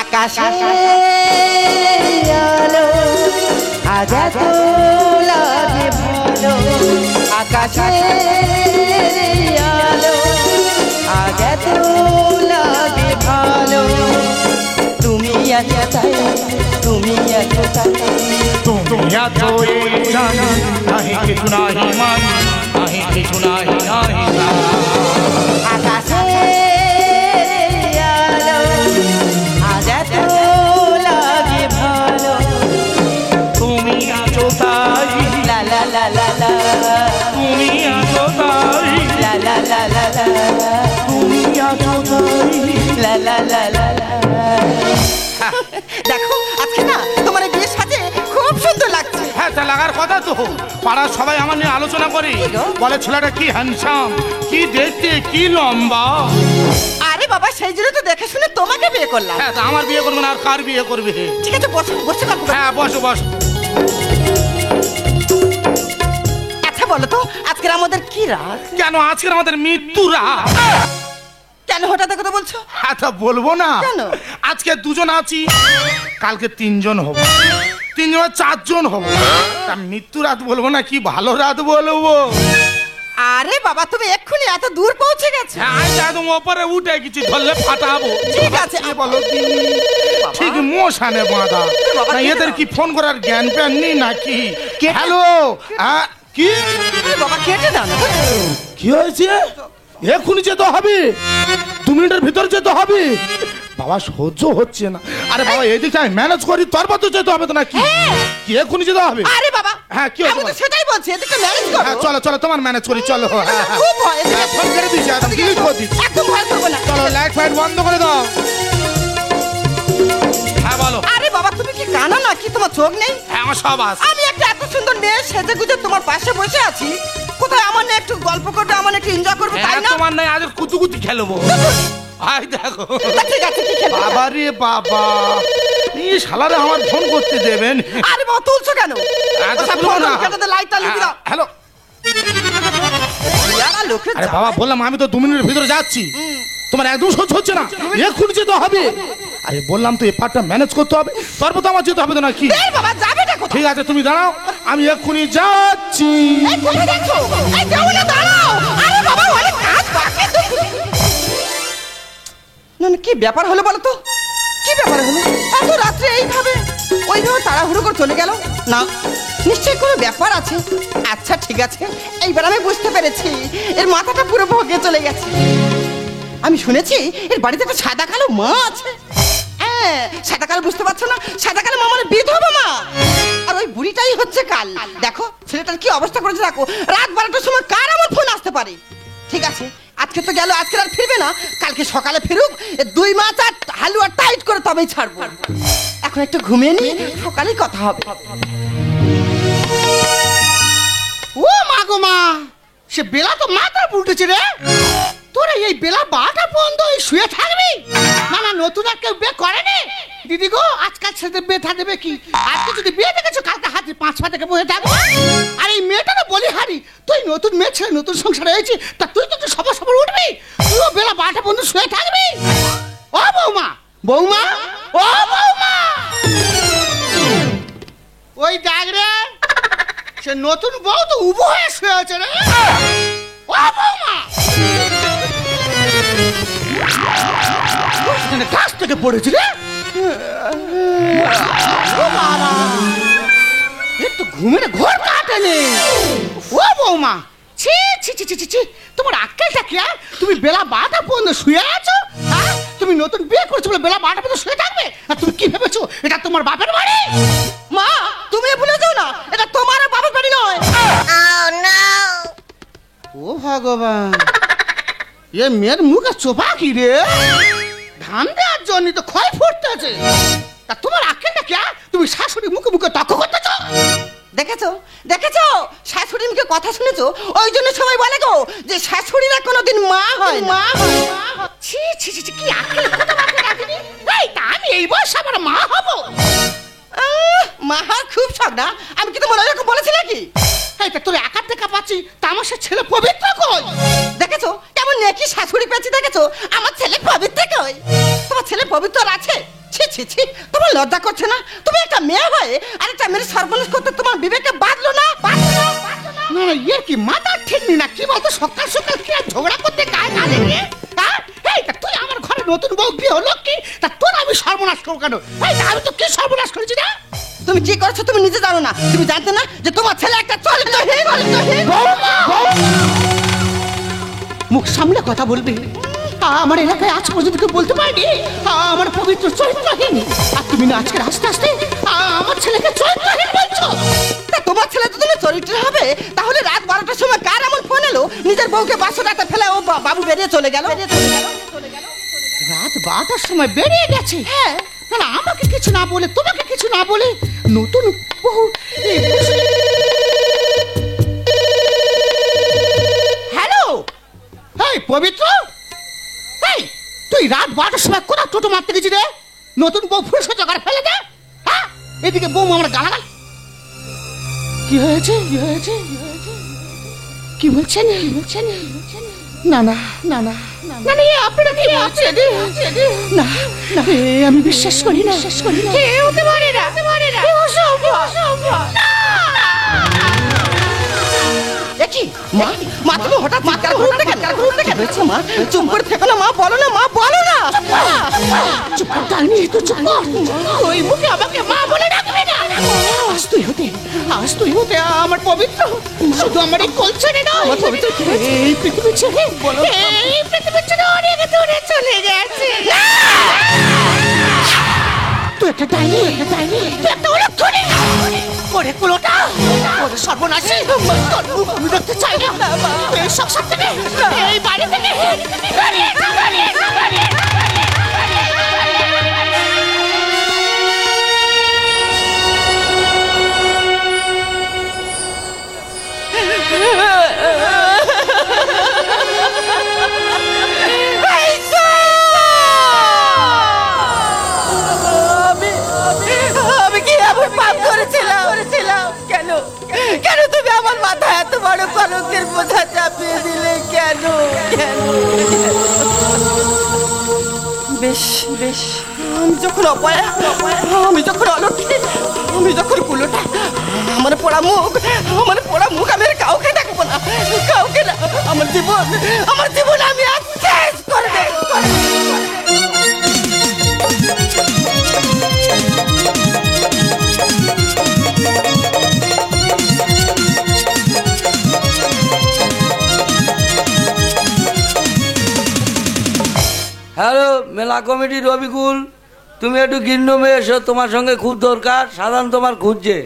আকাশে আলো আজ এত লাগে ভালো, আকাশে আলো আজ এত লাগে ভালো, তুমি আছো তাই, তুমি আছো তাই, তুমি আছো এই জানি, নাহি কিছু নাহি মানি, নাহি কিছু নাহি নাহি আকাশে আলো আজ এত লাগে ভালো, তুমি আছো তাই, লা লা লা লা লা, তুমি আছো তাই, লা লা লা লা লা, তুমি আছো তাই। লা লা লা লা লা। দেখো আজকে না তোমার এই বিয়ের সাথে খুব সুন্দর লাগছে। হ্যাঁ, তা লাগার কথা তো। পাড়ার সবাই আমার নিয়ে আলোচনা করে, বলে ছেলেটা কি হ্যান্ডসাম, কি দেখতে, কি লম্বা। আরে বাবা সেই জন্য তো দেখে শুনে তোমাকে বিয়ে করলাম। হ্যাঁ, তা আমার বিয়ে করবে না আর কার বিয়ে করবে? ঠিক আছে বসো, বসে গল্প করি। হ্যাঁ, বসো বসো। আচ্ছা বলো তো আজকের আমাদের কি রাত? কেন আজকের আমাদের মৃত্যু রাত? কেন হঠাৎ কথা বলছো? হ্যাঁ, তা বলবো না। কেন? আজকে দুজন আছি, কালকে তিনজন হব, তিনজন চারজন হব। তা মৃত্যু রাত বলবো না, কি ভালো রাত বলবো? আরে বাবা তুমি এক্ষুনি এত দূর পৌঁছে গেছো। হ্যাঁ, একদম ওপরে উঠে গেছি, ধরলে ফাটাবো। ঠিক আছে বলো কি ঠিক মোশানে বাঁধা। বাবা, না কেটে এদের দাও। কি ফোন করার জ্ঞান প্যান নেই নাকি? কেটে- হ্যালো, কি আরে বাবা কেটে দাও না। কি হয়েছে? এক্ষুনি যেতে হবে, 2 মিনিটের ভিতর যেতে হবে। বাবা সহ্য হচ্ছে না। আরে বাবা এদিকে আমি ম্যানেজ করি, তারপর তো যেতে হবে তো নাকি? কি এক্ষুনি যেতে হবে? আরে বাবা হ্যাঁ, কি হয়েছে আমি তো বলো? সেটাই বলছি এদিকে ম্যানেজ করো। হ্যাঁ, চলো চলো, তোমার ম্যানেজ করি, চলো। হ্যাঁ, হ্যাঁ। খুব ভয় এদিকে হ্যাঁ, ফোন করে দিচ্ছি, একদম এদিকে delete এসো। করে দিচ্ছি। একদম ভয় করবো না। চলো, লাইট ফাইট বন্ধ করে দাও। হ্যাঁ বলো। আরে বাবা তুমি কি কানা নাকি, তোমার চোখ নেই? হ্যাঁ, আমার সব আছে। আমি একটা এত সুন্দর মেয়ে সেজে গুজে তোমার পাশে বসে আছি, কোথায় আমার না একটু গল্প করবে, আমার না একটু এনজয় করবে, তাই হ্যাঁ, না? তোমার নাই আজ কুতুকুতি খেলবো। আই দেখো তা ঠিক আছে কি খেলবে? বাবা রে বাবা, এই শালারে আমার ফোন করতে দেবেন? আরে বাবা তুলছো কেন? আচ্ছা, ওসব তুলবো ফোন না। কেটে দে, লাইটটা লিখে দাও। হ্যালো। ইয়ারা লোকের আরে জ্বালায়। বাবা বললাম আমি তো 2 মিনিটের ভিতরে যাচ্ছি, তোমার একদম সহ্য হচ্ছে না, এক্ষুনি যেতে হবে। আরে বললাম তো এই পার্টটা ম্যানেজ করতে হবে, তারপর তো আমার যেতে হবে তো নাকি? এই বাবা যাবে না কোথায়? ঠিক আছে তুমি দাঁড়াও, আমি এক্ষুনি যাচ্ছি। এই কোথায় যাচ্ছো? এই যাও না, দাঁড়াও। আরে বাবা অনেক কাজ বাকি তো। না না কি ব্যাপার হলো বলো তো, কি ব্যাপার হলো? এত রাত্রে এইভাবে ওইভাবে তাড়াহুড়ো করে চলে গেল না? নিশ্চয়ই কোনো ব্যাপার আছে। আচ্ছা ঠিক আছে, এইবার আমি বুঝতে পেরেছি, এর মাথাটা পুরো ভগে চলে গেছে। আমি শুনেছি এর বাড়িতে একটা সাদা কালো মা আছে। হ্যাঁ সাদা কালো বুঝতে পারছো না, সাদা কালো মা মানে বিধবা মা। আর ওই বুড়িটাই হচ্ছে কাল। দেখো ছেলেটার কি অবস্থা করেছে দেখো, রাত 12টার সময় কার আমার ফোন আসতে পারে। ঠিক আছে আজকে তো গেল, আজকে আর ফিরবে না, কালকে সকালে ফিরুক, 2 মাস আর হালুয়া টাইট করে তবেই ছাড়বো। এখন একটু ঘুমিয়ে নি, সকালেই কথা হবে। ও মা গো মা, সে বেলা তো মাথা উল্টেছে রে। তোরা এই বেলা 12টা পর্যন্ত শুয়ে থাকবি? না না, নতুন আর কেউ বিয়ে করেনি? দিদি গো আজকাল ছেলেদের বিয়ে থাকবে কি? আজকে যদি বিয়ে দেখেছো কালকে হাতে 5 পা থেকে বসে থাকবো। আর এই মেয়েটা তো বলি হারি, তুই নতুন মেয়ে ছেলে নতুন সংসারে হয়েছি, তা তুই তো সবার সবার উঠবি, তুইও বেলা 12টা পর্যন্ত শুয়ে থাকবি? ও বৌমা, বৌমা, ও বৌমা, ওই দেখ রে, সে নতুন বউ তো উবো হয়ে শুয়ে আছে রে। ও বৌমা, গাছ থেকে পড়েছি রে। ও বাবা, একটু ঘুমের ঘোর কাটেনি। ও বৌমা, ছি ছি ছি ছি ছি, তোমার আক্কেলটা কি? তুমি বেলা 12টা পর্যন্ত শুয়ে আছো? হ্যাঁ, তুমি নতুন বিয়ে করছো বলে বেলা 12টা পর্যন্ত শুয়ে থাকবে? আর তুমি কি ভেবেছো এটা তোমার বাপের বাড়ি? মা তুমি ভুলে যাও না, এটা তোমার আর বাবার বাড়ি নয়। ও ভগবান, এ মেয়ের মুখে চোপা কি রে? ধান দেওয়ার জন্য তো ক্ষয় ফুটতেছে। তা তোমার আক্কেলটা কি? তুমি শাশুড়ি মুখে মুখে তর্ক করতেছো? দেখেছো দেখেছো শাশুড়ি মুখে কথা শুনেছো, ওই জন্য সবাই বলে গো যে শাশুড়িরা কোনোদিন মা হয় না। মা হয়, মা হয়। ছি ছি ছি ছি, কি আক্কেল কথা বার্তা রাখিনি? এই তা আমি এই বয়সে আবার মা হব? মা হওয়ার খুব শখ না, আমি কি তোমার ওইরকম বলেছি নাকি? এই তা তোর একা দেখা পাচ্ছি, তা আমার সে ছেলে পবিত্র কই? দেখেছো কেমন নেকি শাশুড়ি পেয়েছি, দেখেছো আমার ছেলে পবিত্র কই? তোমার ছেলে পবিত্র আছে? ছি ছি ছি, তোমার লজ্জা করছে না? তুমি একটা মেয়ে হয়ে আরেকটা মেয়ের সর্বনাশ করতে তোমার বিবেকে বাঁধলো না? বাঁধলো না? বাঁধলো না? না না ইয়ে কি মাথা ঠিক নেই না কি বলতো সকাল সকাল কি আর ঝগড়া করতে গায়ে গালে নিয়ে হ্যাঁ এই তা তুই আমার ঘরে নতুন বউ বিয়ে হলো কি তা তোর আমি সর্বনাশ করবো কেন এই তা আমি তো কি সর্বনাশ করেছি না তুমি কি করছো তুমি নিজে জানো না? তুমি জানতে না যে তোমার ছেলে একটা চরিত্রহীন? মুখ সামনে কথা বলবি আমার এলাকায় আজ পর্যন্ত কেউ বলতে পারেনি আমার পবিত্র চরিত্রহীন আর তুমি না আজকে আস্তে আস্তে আমার ছেলেকে চরিত্রহীন বলছো তা তোমার ছেলে তো তুমি চরিত্র হবে, তাহলে রাত 12টার সময় কার এমন ফোন এলো নিজের বউকে বাসরাতে ফেলে ও বাবু বেরিয়ে চলে গেল? রাত 12টার সময় বেরিয়ে গেছে হ্যাঁ না আমাকে কিছু না বলে তোমাকে কিছু না বলে নতুন বহু হ্যালো এই পবিত্র এই তুই রাত 12টার সময় কোথা টোটো মারতে গেছি রে নতুন বউ ফুলসজ্জা জোগাড় ফেলে দে হ্যাঁ এদিকে বউ আমার গালাগাল কি হয়েছে কি হয়েছে কি বলছেন কি বলছেন না না না না না না আপনারা কি বলছেন না না আমি বিশ্বাস করি না হতে পারে না দেখি মা মা তুমি হঠাৎ চিৎকার করতে কেন? হয়েছে মা? চুপ করে থেকো না মা, বলো না মা, বলো না। চুপ কর ডাইনি তো চুপ কর ওই মুখে আমাকে মা বলে ডাকবে না আজ তুই হতে আমার পবিত্র শুধু আমার এই কোল ছেড়ে নয় আমার পবিত্র কি হয়েছে? এই পৃথিবী ছেড়ে এই পৃথিবী ছেড়ে অনেক দূরে চলে গেছে তুই একটা ডাইনি তুই একটা অলক্ষণী ওরে কুলোটা ওরে সর্বনাশী তোর মুখ আমি দেখতে চাই না এই সংসার থেকে এই বাড়ি থেকে আমি কি এমন পাপ করেছিলাম? কেন তুমি আমার মাথায় এত বড় কলঙ্কের বোঝা চাপিয়ে দিলে? কেন? বেশ আমি যখন অপয়া, আমি যখন অলক্ষী, আমি যখন কুলোটা, আমার পোড়া মুখ আমি আর কাউকে দেখবো না, কাউকে না। আমার জীবন আমি আজ শেষ করে দেব। হ্যালো মেলা কমিটির রবিকুল, তুমি একটু গিন্নমে এসো, তোমার সঙ্গে খুব দরকার, সাধারণ তোমার খুঁজছে।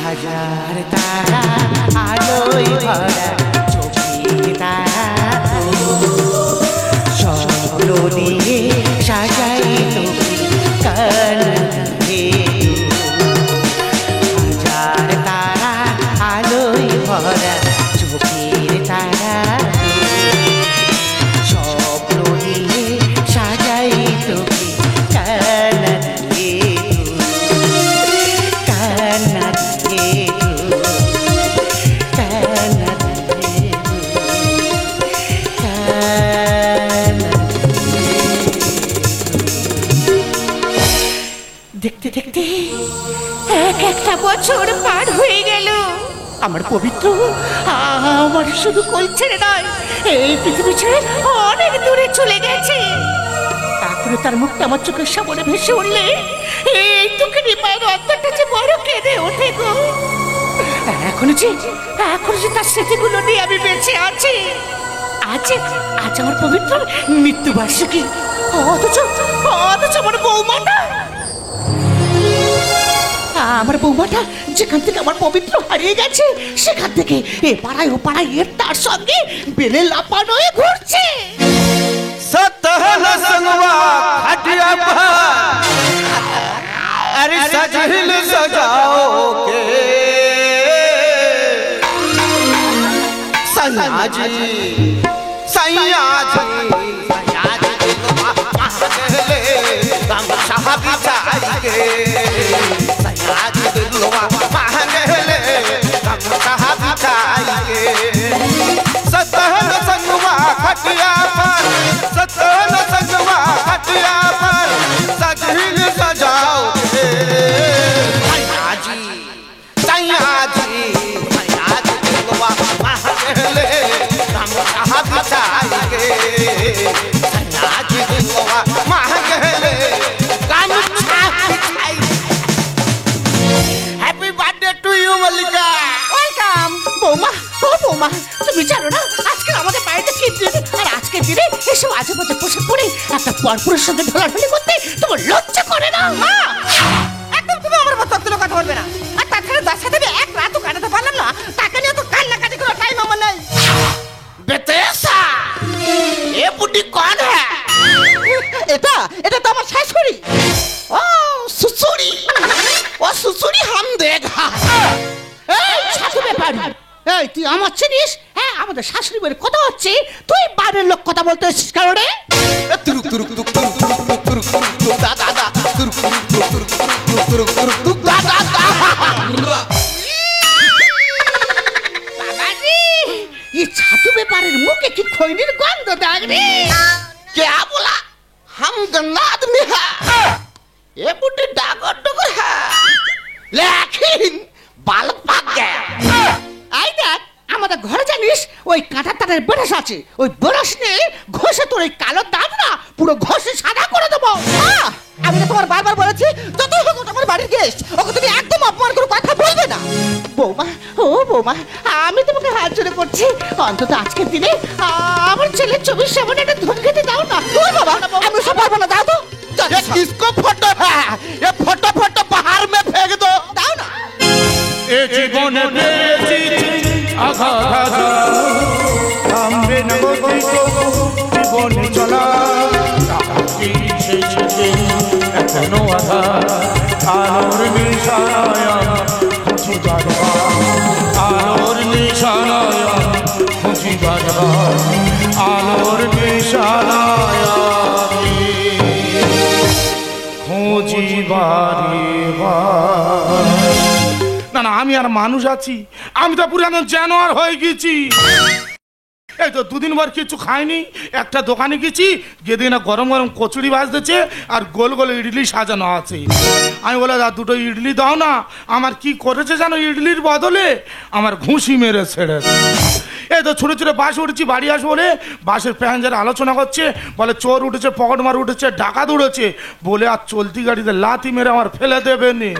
হাজার তারা আলোয় ভরা চোখের তারা স্বপ্ন দিয়ে সাজাই তোকে কানে হাজার তারা আলোয় ভরা চোখের তারা স্বপ্ন দিয়ে সাজাই তোকে কানে দেখতে দেখতে একটা বছর পার হয়ে গেল আমার পবিত্র আমার শুধু কোল ছেড়ে নয় এই পৃথিবী ছেড়ে অনেক দূরে চলে গেছে এখনো তার মুখটা আমার চোখের সামনে ভেসে উঠলে এই তোকে মায়ের অন্তরটা যে বড় কেঁদে ওঠে গো এখনো যে তার স্মৃতিগুলো নিয়ে আমি বেঁচে আছি আজ আমার পবিত্র মৃত্যুবার্ষিকী অথচ আমার বৌমাটা যেখান থেকে আমার পবিত্র হারিয়ে গেছে সেখান থেকে এ পাড়ায় ও পাড়ায় এর তার সঙ্গে বেলে লাপানো হয়ে ঘুরছে सतहल संगवा खटिया पर अरे सजहिल सजाओ के सैया जी सैया जी सैया जी पहले गम बिछाएंगे सैया जी दिलवा मांगले हम कहाँ बिछाएंगे सतहन संगवा खटिया पर सतहन संगवा खटिया पर सजन सजाओगे सैया जी दिलवा मांगले हम कहाँ बिछाएंगे सैया जी दिलवा मांगले happy birthday to you Mallika welcome বৌমা ও বৌমা তুমি জানো না আজকে আমাদের বাড়িতে কি দিন আর আজকে দিনে এসব আজে বাজে পোশাক পরে একটা পরপুরের সঙ্গে ঢোলাঢুলি করতে তোমার লজ্জা করে না মা একদম তুমি আমার মতো অতগুলো কথা বলবে না। আর তাছাড়া যার সাথে আমি এক রাতও কাটাতে পারলাম না, তাকে নিয়ে তো কান্নাকাটি করার টাইম আমার নাই। বেতেসা এ বুদ্ধি কোন হ্যাঁ এটা এটা তো আমার শাশুড়ি। ও সুসুড়ি ও সুসুড়ি হাম দেখা এই ছাতু ব্যাপার এই তুই আমার চিনিস হ্যাঁ আমাদের শাশুড়ি বলে কথা হচ্ছে তুই বাইরের লোক কথা বলতে এসেছিস কারণে तुरुक तुरुक तुरुक तुरुक तुरुक तुरुक तुरुक दा दा दा तुरुक तुरुक तुरुक तुरुक तुरुक तुरुक तुरुक दा दा दा বাবাজি এই ছাতু ব্যাপারের মুখে কি খৈনির গন্ধ দেখ রে क्या बोला हम गंदा आदमी है ये बुढ़ी डागर डगर है लेकिन बाल पाक गया এই দেখ আমাদের ঘরে জানিস ওই কাঁটা তারের ব্রাশ আছে ওই ব্রাশ নিয়ে ঘষে তোর এই কালো দাগ না পুরো ঘষে সাদা করে দেবো আমি তো তোমার বারবার বলেছি যতই হোক ওটা আমার বাড়ির গেস্ট, ওকে তুমি একদম অপমান করে কথা বলবে না। বৌমা ও বৌমা আমি তোমাকে হাত জোড়ে করছি অন্তত আজকের দিনে আমার ছেলের ছবির সামনে একটা ধন খেতে দাও না ওই বাবা আমি সব পারবো না, দাও তো। ये किसको फोटो है ये फोटो फोटो बाहर में फेंक दो দাও না। এ জীবনে পেয়েছি আঘাত থামবে না গতি জীবনে চলা এখনো আধার আলোর নিশানায় খুঁজি বারবার আলোর নিশানায় খুঁজি বারবার আলোর নিশানায় খুঁজি বারবার। না না আমি আর মানুষ আছি, আমি তো পুরো একদম জানোয়ার হয়ে গেছি। এই তো দুদিন পর কিছু খাইনি, একটা দোকানে গেছি গেদি না গরম গরম কচুরি ভাজতেছে আর গোল গোল ইডলি সাজানো আছে। আমি বলে দা দুটো ইডলি দাও না। আমার কি করেছে জানো, ইডলির বদলে আমার ঘুষি মেরে ছেড়ে। এই তো ছোটো ছোটো বাস উঠেছি, বাড়ি আসবো বলে বাসের প্যাসেঞ্জার আলোচনা করছে, বলে চোর উঠেছে, পকেট মার উঠেছে, ডাকাত উঠেছে বলে আর চলতি গাড়িতে লাথি মেরে আমার ফেলে দেবে নি।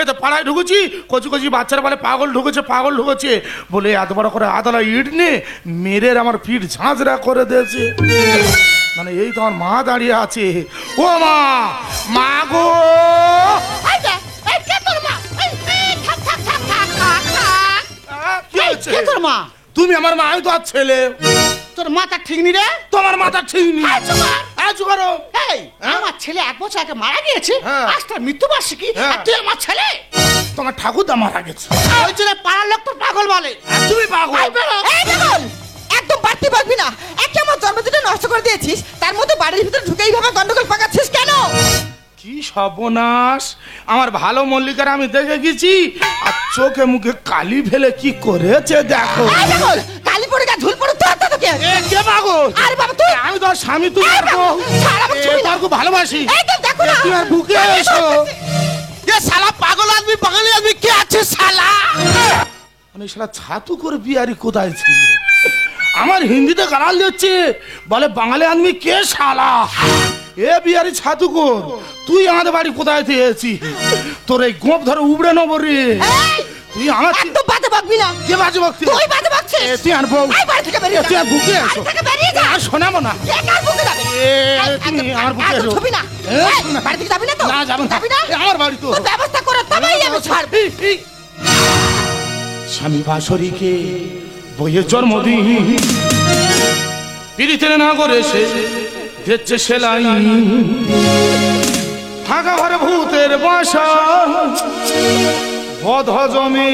এই তো পাড়ায় ঢুকেছি, কচি কচি বাচ্চারা বলে পাগল ঢুকেছে পাগল ঢুকেছে বলে এত বড় করে আদালা ইট নিয়ে মেরে আমার পিঠ ঝাঁঝরা করে দিয়েছে। মানে এই তো আমার মা দাঁড়িয়ে আছে। ও মা, মা গো এই দেখ, এই কে তোর মা? এই, এই, থাক, থাক, থাক, থাক, থাক, থাক। কি এই, হয়েছে? কে তোর মা? তুমি আমার মা, আমি তো আর ছেলে। তোর মাথা ঠিক নি রে? তোমার মাথা ঠিক নেই। এই, চুপ কর। আজ করো। এই, আমার ছেলে 1 বছর আগে মারা গিয়েছে হ্যাঁ। আজ তার মৃত্যুবার্ষিকী হ্যাঁ। আর তুই আমার ছেলে তোমার ঠাকুরদা মারা গেছে। ওই জন্য পাড়ার লোক তোর পাগল বলে আর তুমি পাগল। এই বেরো। এই পাগল, একদম বাড়তি বকবি না। একে আমার জন্মদিনটা নষ্ট করে দিয়েছিস, তার মধ্যে বাড়ির ভিতরে ঢুকে এইভাবে গন্ডগোল পাকাচ্ছিস কেন? কি সর্বনাশ, আমার ভালো মল্লিকার আমি দেখে গেছি আর চোখে মুখে কালি ফেলে কি করেছে দেখো। এই পাগল, কালি পড়ে গা ঝুল পড়ে তোর তোকে। এ কে পাগল? আরে বাবা তুই, আমি তো স্বামী, তুমি এই আর বাবা, ছাড় আমাকে, ছুঁবি না। খুব ভালোবাসি। এই তো দেখো না। তুমি আর বুকে এসো। ये साला पागल आदमी बंगाली आदमी क्या अच्छे साला মানে সারা ছাতু করে বিয়ারি কোথায় ছিল? আমার হিন্দিতে গালাল দিচ্ছে, বলে বাঙালি আদমি কে শালা। এ বিয়ারি ছাতু কর, তুই আমাদের বাড়ি কোথায় থেয়েছি? তোর এই গোপ ধরে উবড়ে নেবো রে। এই, তুই আমার একদম বাজে বকবি না। কে বাজে বকতি? তুই বাজে বকছিস। তুই আর বউ, এই বাড়ি থেকে বেরিয়ে যা। তুই আর বুকে এসো। বাড়ি থেকে বেরিয়ে যা। আর শোনাবো না। কে কার বুকে যাবে? তুমি আমার বুকে এত এসো। ছবি না। এ, এই, শোনা। বাড়ি থেকে যাবি না তো? না যাবো না। যাবি না? এ, আমার বাড়ি তো। তোর ব্যবস্থা করে তবেই আমি ছাড়বো। স্বামী বাসরিকে বইয়ের জন্মদিন পিড়িতে না করে সে দিচ্ছে সেলাই, ফাঁকা ঘরে ভূতের বাসা, বদ হজমে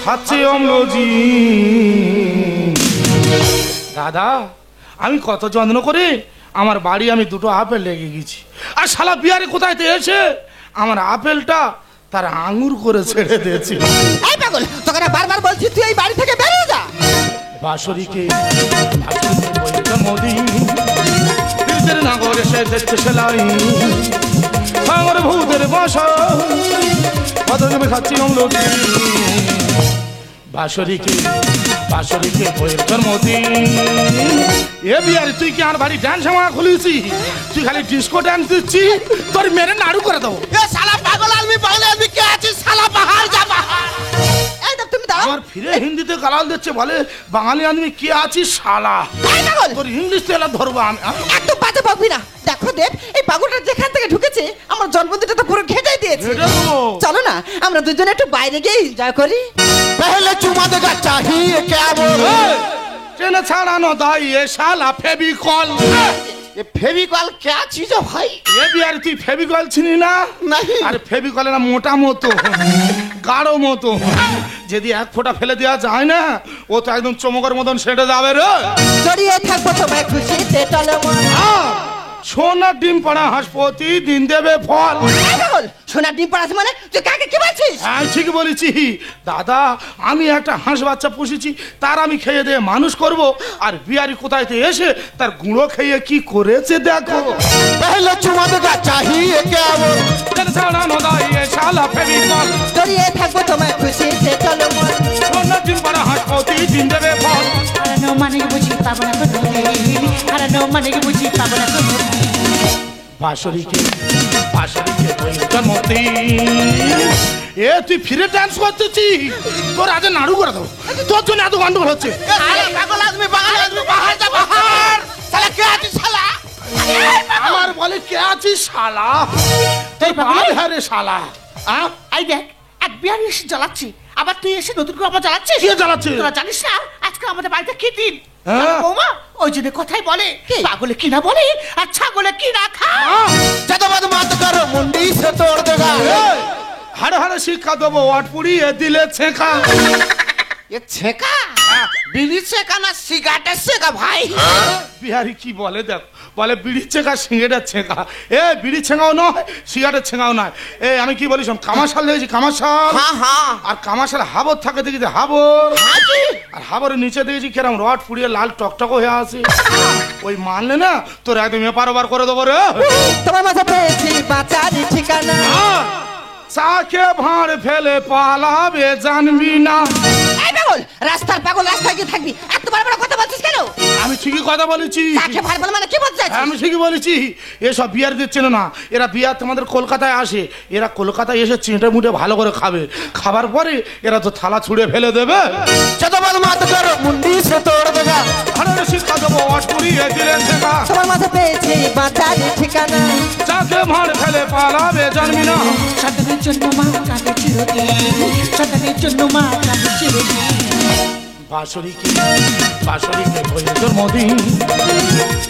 খাচ্ছে অম্লজি। দাদা আমি কত যত্ন করে আমার বাড়ি আমি দুটো আপেল লেগে গেছি, আর শালা বিহারি কোথায় তো এসে আমার আপেলটা তার আঙুর করে ছেড়ে দিয়েছি। এই পাগল, তোকে না বারবার বলছি তুই এই বাড়ি থেকে বেরিয়ে যা। বাঁশরীকে জন্মদিন পীড়িতের নাগর এসে দেখতে সেলাই সাগর ভূতের বাসা বদলে খাচ্ছি অম্লতি। বাঁশরীকে বইয়ের জন্মদিন। এ বিয়ারে তুই কি আর বাড়ি ডান্স আমার খুলেছি? তুই খালি ডিস্কো ডান্স দিচ্ছি, তোর মেরে নাড়ু করে দেবো। এ শালা পাগল আদমি কে আছিস শালা বাহার যা বাহার। এই দেখ তুমি দাঁড়াও। আমার ফিরে হিন্দিতে গালাল দিচ্ছে, বলে বাঙালি আদমি কে আছিস শালা। এই পাগল, তোর ইংলিশ তো এলা ধরবো আমি। একদম বাজে বকবি না। দেখো দেব, এই পাগলটা যেখান থেকে ঢুকেছে আমার জন্মদিনটা তো পুরো ঘেঁটে দিয়েছে। ঘেঁটে দেবো। চলো না আমরা দুজনে একটু বাইরে গিয়ে এনজয় করি। पहले चुमा देगा चाहिए क्या बोल। ট্রেনে ছাড়ানো দাই এ শালা ফেবিকল। ये फेविकॉल क्या चीज है भाई। এ বিয়ারে তুই ফেবিকল চিনি না? नहीं। আরে ফেবিকলের না মোটা মতো গাঢ় মতো, যদি এক ফোঁটা ফেলে দেওয়া যায় না ও তো একদম চমকের মতন সেটে যাবে রে। জড়িয়ে থাকবো তোমায় খুশিতে চলো মন। সোনার ডিম পাড়া হাঁস প্রতিদিন দেবে ফল। এই পাগল, সোনার ডিম পাড়াছে মানে তুই কাকে কি বলছিস? হ্যাঁ ঠিক বলেছি দাদা, আমি একটা হাঁস বাচ্চা পুষেছি, তার আমি খেয়ে দিয়ে মানুষ করব, আর বিয়ারি কোথায় তো এসে তার গুঁড়ো খেয়ে কি করেছে দেখো। पहले चुमा देगा चाहिए क्या बोल। ট্রেনে ছাড়ানো দাই এ শালা ফেবিকল। জড়িয়ে থাকবো তোমায় খুশিতে চলো মন। সোনার ডিম পাড়া হাঁস প্রতিদিন দেবে ফল। হারানো মানে বুঝি পাবো না কোনো দিন, হারানো মানে বুঝি পাবো না কোনো দিন। বাঁশরীকে বইয়ের জন্মদিন। এ তুই ফিরে ডান্স করতেছি, তোর আজ নাড়ু করে দেবো, তোর জন্য এত গন্ডগোল হচ্ছে। ए साला पागल आदमी बाहर जा बाहर। साला क्या आছিস শালা। আমার বলে কে আছিস শালা, তোর বাল হ্যাঁ রে শালা। এই দেখ, এক বিহারি এসে জ্বালাচ্ছে, আবার তুই এসে নতুন করে আবার জ্বালাচ্ছিস। কে জ্বালাচ্ছে? তোরা জানিস না আজকে আমাদের বাড়িতে কি দিন? হ্যাঁ। বৌমা ওই জন্য কথাই বলে, পাগলে কি না বলে আর ছাগলে কি না খায়। ज्यादा बात मत करो मुंडी से तोड़ देगा। হাড়ে হাড়ে শিক্ষা দেবো, ওয়াট পুড়িয়ে দিলে ছেঁকা। ये छेका बीड़ी छेका ना सिगारेट छेका भाई। বিহারি কি বলে দেখ, বলে বিড়ি ছেঁকা সিগারেট ছেঁকা। এ বিড়ি ছেঁকাও নয়, সিগারেট ছেঁকাও নয়। এ আমি কি বলি শোন, কামাশাল দেখেছি কামাশাল। हाँ हाँ আর কামাশাল হাবর থাকে দেখেছি হাবর। हाँ जी। আর হাবরের নিচে দেখেছি কেরম রড পুড়িয়ে লাল টকটক হয়ে আছে। ওই মানলে না তোর একদম এপার করে দেবো রে। তোমার মাঝে পেয়েছি বাঁচার ঠিকানা। চাকে ভাঁড় ফেলে পালাবে জানবি না। এই পাগল, রাস্তার পাগল রাস্তায় গিয়ে থাকবি, এত বড় বড় কথা বলছিস কেন? আমি ঠিকই কথা বলেছি, কাকে ভার বল মানে কি বলতে চাইছিস? আমি ঠিকই বলেছি। এসব বিয়ার দিচ্ছে না, এরা বিয়ার তোমাদের কলকাতায় আসে, এরা কলকাতায় এসে চেটে মুটে ভালো করে খাবে, খাবার পরে এরা তো থালা ছুঁড়ে ফেলে দেবে। ज्यादा बात मत करो मुंडी से तोड़ देगा। আরে শিক্ষা দেবো, ওয়াট পুড়িয়ে দিলে ছেঁকা। তোমার মাঝে পেয়েছি বাঁচার ঠিকানা। চাকে ভাঁড় ফেলে পালাবে জানবি না। সন্তানের জন্য মা কাঁদে চিরদিন, সন্তানের জন্য মা কাঁদে চিরদিন। বাঁশরীকে বইয়ের জন্মদিন।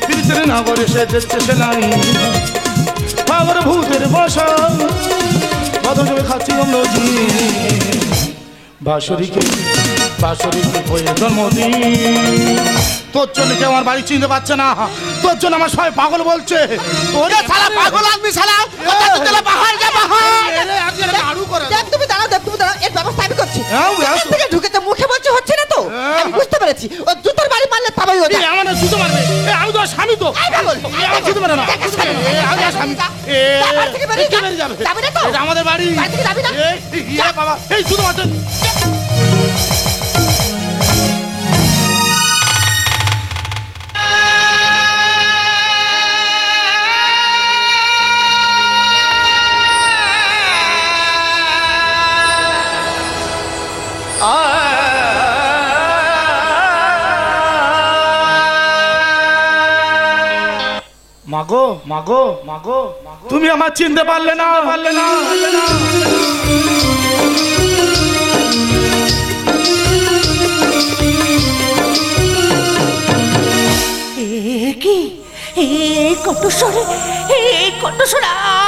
পীড়িতের নাগর এসে দেখতে সেলাই সাগর ভূতের বাসা বদলে খাচ্ছি অম্লজি। বাঁশরীকে বইয়ের জন্মদিন। তোর জন্য কেউ আমার বাড়ি চিনতে পারছে না, তোর জন্য আমার সবাই পাগল বলছে। তোর ये साला पागल आदमी साला चला बाहर जा बाहर। দেব তুমি দাঁড়াও, দেব তুমি দাঁড়াও, এর ব্যবস্থা আমি করছি। হ্যাঁ, ব্যবস্থা। এখান থেকে ঢুকে তো মুখে বলছে হচ্ছে না তো। হ্যাঁ। আমি বুঝতে পেরেছি, ও জুতোর বাড়ি মারলে তবেই ওটা। আমার জুতো মারবে, আমি তো স্বামী তো। এই পাগল, আমার জুতো মারে না, আমি স্বামী। বাড়ি থেকে বেরিয়ে যা। যাবে যাবি না তো? এটা আমাদের বাড়ি। বাড়ি থেকে যাবি না? বাবা এই জুতো মারতে। মাগো মাগো মাগো তুমি আমার চিনতে পারলে না। কি কণ্ঠস্বর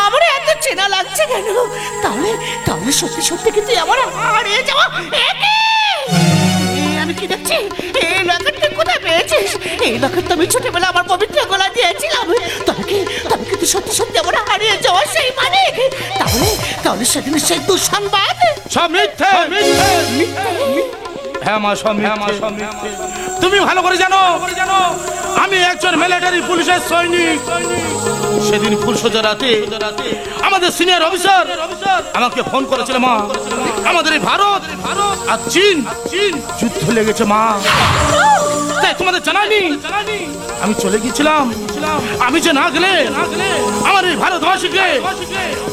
আমার এত চেনা লাগছে কেন? তাহলে সত্যি সত্যি কিন্তু আমার হারিয়ে যাওয়া। আমি কি দেখছি? এই লকেটটা কোথায় পেয়েছিস? এই লকেট তো আমি ছোটবেলা আমার পবিত্র গলা দিয়েছিলাম। তবে কিন্তু সত্যি সত্যি আমরা হারিয়ে যাওয়া সেই মানিক। তাহলে সেদিন সেই দুঃসংবাদ সব মিথ্যে হ্যাঁ মা, সব মিথ্যে। তুমি ভালো করে জানো আমি একজন মিলিটারি পুলিশের সৈনিক। সেদিন ফুলসজ্জা রাতে আমাদের সিনিয়র অফিসার আমাকে ফোন করেছিল, মা আমাদের এই ভারত আর চীন যুদ্ধ লেগেছে মা। তাই তোমাদের জানানি আমি চলে গিয়েছিলাম। আমি যে না গেলে আমার এই ভারতবাসীকে,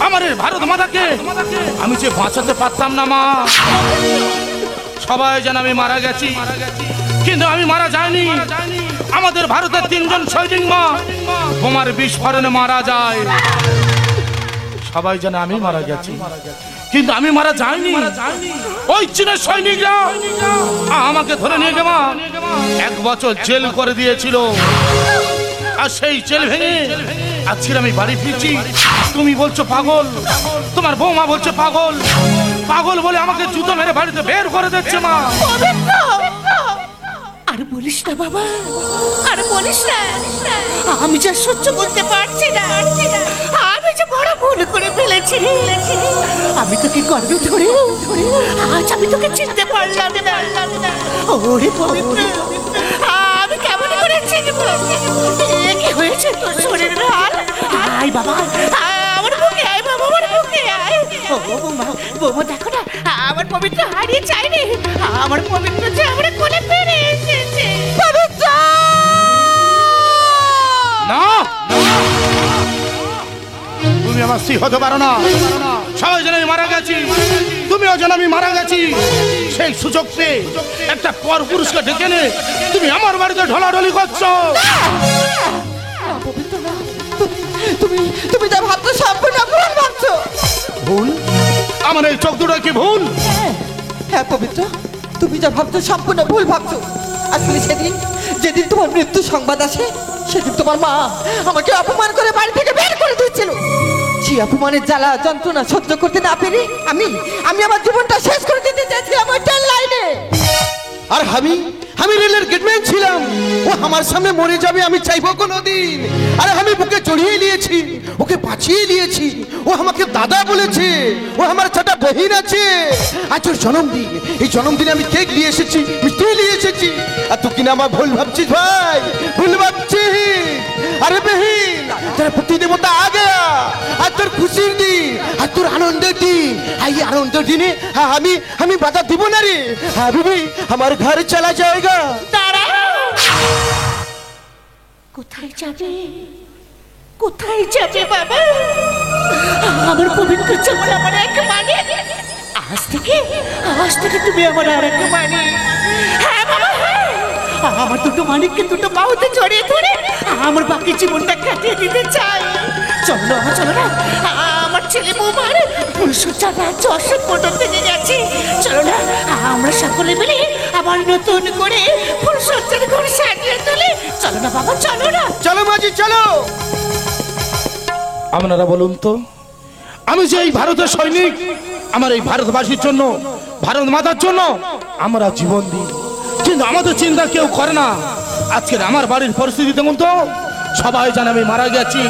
আমার এই ভারত মাতাকে আমি যে বাঁচাতে পারতাম না মা। সবাই যেন আমি মারা গেছি, কিন্তু আমি মারা যাইনি। আমাদের ভারতের 3 জন সৈনিক মা বোমার বিস্ফোরণে মারা যায়। সবাই যেন আমি মারা গেছি, কিন্তু আমি মারা যাইনি। ওই চীনের সৈনিকরা আমাকে ধরে নিয়ে গে মা 1 বছর জেল করে দিয়েছিল। আর সেই জেল ভেঙে আজকে আমি বাড়ি ফিরছি। তুমি বলছো পাগল, তোমার বৌমা বলছে পাগল। পাগল বলে আমাকে জুতো মেরে বাড়িতে বের করে দিচ্ছে মা। আর বলিস না বাবা, আর বলিস না। আমি যা সহ্য করতে পারছি না। আমি যে বড় ভুল করে ফেলেছি। আমি তোকে গর্বে ধরে আজ আমি তোকে চিনতে পারলাম না। ওরে পবিত্র, আমি কেমন করে চিনব? কি হয়েছে তোর শরীরের হাল? আয় বাবা, আমার বুকে আয় বাবা, আমার বুকে আয়। ও বৌমা দেখো না, আমার পবিত্র হারিয়ে যায়নি। আমার পবিত্র যে আমার কোলে ফিরে এসেছে। পবিত্র না, তুমি আমার স্ত্রী হতে পারো না। সবাই যেন আমি মারা গেছি, তুমিও যেন আমি মারা গেছি। সেই সুযোগ পেয়ে একটা পর পুরুষকে ডেকে নে তুমি আমার বাড়িতে ঢলাঢলি করছো। পবিত্র না, তুমি যা ভাবছো সম্পূর্ণ ভুল ভাবছো। ভুল? আমার এই চোখ দুটো কি ভুল? হ্যাঁ পবিত্র, তুমি যা ভাবছো সম্পূর্ণ ভুল ভাবছো। আসলে যেদিন তোমার মৃত্যু সংবাদ আসে, সেদিন তোমার মা আমাকে অপমান করে বাড়ি থেকে বের করে দিয়েছিল। সেই অপমানের জ্বালা যন্ত্রণা সহ্য করতে না পেরে আমি আমার জীবনটা শেষ করে দিতে চাইছিলাম ওই ট্রেন লাইনে। আর আমি রেলের গেটম্যান ছিলাম। ও আমার সামনে মরে যাবে আমি চাইবো কোনোদিন? আরে আমি বুকে জড়িয়ে নিয়েছি, ওকে বাঁচিয়ে নিয়েছি। ও আমাকে দাদা বলেছে, ও আমার ছোট বহিন আছে। আজ ওর জন্মদিন, এই জন্মদিনে আমি কেক নিয়ে এসেছি, মিষ্টি নিয়ে এসেছি। আর তুই কিনা আমার ভুল ভাবছিস ভাই, ভুল ভাবছিস। আরে বহিন, তোর প্রতি দেবতা আ গয়া। আর তোর খুশির দিন, আর তোর আনন্দের দিন। এই আনন্দের দিনে আমি বাধা দিব না রে। হ্যাঁ বিবি, আমার ঘর চলা যায়গা। কোথায় যাবে? কোথায় যাবে বাবা? আমার পবিত্র যেমন আমার এক মানে, আজ থেকে তুমি আমার আর এক মানে। হ্যাঁ বাবা, হ্যাঁ। আমার দুটো মানিককে দুটো বাহুতে জড়িয়ে ধরে আমার বাকি জীবনটা কাটিয়ে দিতে চাই। চলো না, আমার ছেলে বৌমার ফুলসজ্জার রাজ্য অশোক মন্ডল থেকে গেছে। চলো না, আমরা সকলে মিলে আবার নতুন করে ফুলসজ্জার ঘর সাজিয়ে তুলি। চলো না বাবা, চলো না। চলো মাঝি চলো। আপনারা বলুন তো, আমি যে এই ভারতের সৈনিক, আমার এই ভারতবাসীর জন্য, ভারত মাতার জন্য আমরা জীবন দিই, কিন্তু আমাদের চিন্তা কেউ করে না। আজকের আমার বাড়ির পরিস্থিতি তেমন তো, সবাই জানে আমি মারা গেছি।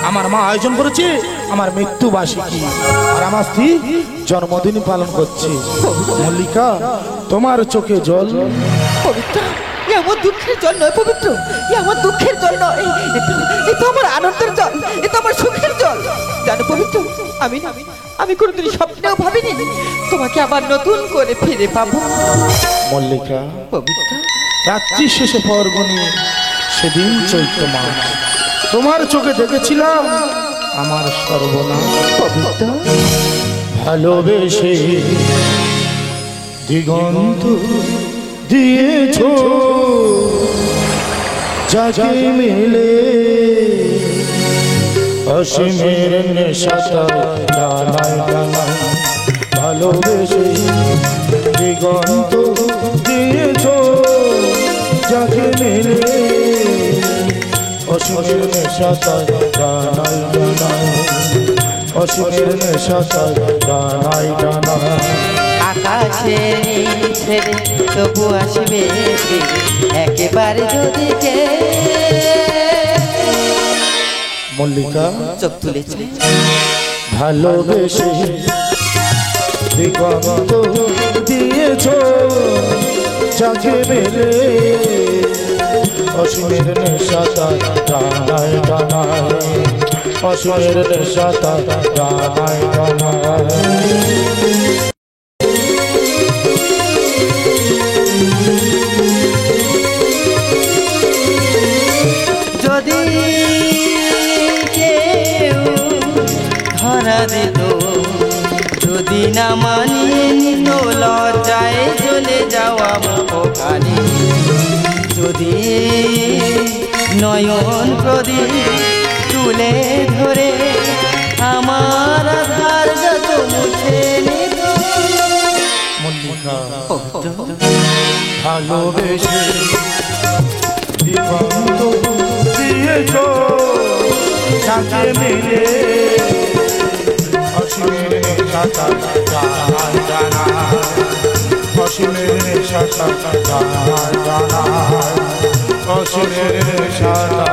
আমার মা আয়োজন করেছে আমার মৃত্যুবার্ষিকী, আর আমার স্ত্রী জন্মদিন পালন করছে। মল্লিকা, তোমার চোখে জল। পবিত্র, এ আমার দুঃখের জল নয় পবিত্র, এ আমার দুঃখের জল নয়। এ তো আমার আনন্দের জল, এ তো আমার সুখের জল। জানো পবিত্র, আমি কোনোদিন স্বপ্নেও ভাবিনি তোমাকে আবার নতুন করে ফিরে পাবো। মল্লিকা, পবিত্র, রাত্রি শেষে পর্বণী, সেদিন চৈত্র মাস, তোমার চোখে দেখেছিলাম আমার সর্বনাশ। পবিত্র, ভালোবেসে দিগন্ত দিয়েছ যাকে মিলে, অসীমের নেশাটা জানাই জানাই। ভালোবেসে দিগন্ত দিয়েছ যাকে মিলে, অসীমের নেশাটা জানাই জানাই। অসীমের নেশাটা জানাই জানাই। আকাশের নীল ছেড়ে তবু আসবে ফিরে একেবারে যদি কে মল্লিকা চোখ তুলেছে ভালোবেসে দিগন্ত দিয়েছ যাকে মেলে অসীমের নেশাতা টানায় টানায় অসীমের নেশাতা টানায় টানায় যদি কেউ ধরা দিত যদি না মানিয়ে নিত লজ্জায় চলে যাওয়া মুখখানি যদি নয়ন প্রদীপ তুলে ধরে আমার আধার যত মুছে নিত মল্লিকা ভালোবেসে দিগন্ত দিয়েছ যাকে মেলে অসীমের নেশাতা টানায় টানায় অসীমের নেশাতা টানায় টানায় অসীমের নেশাতা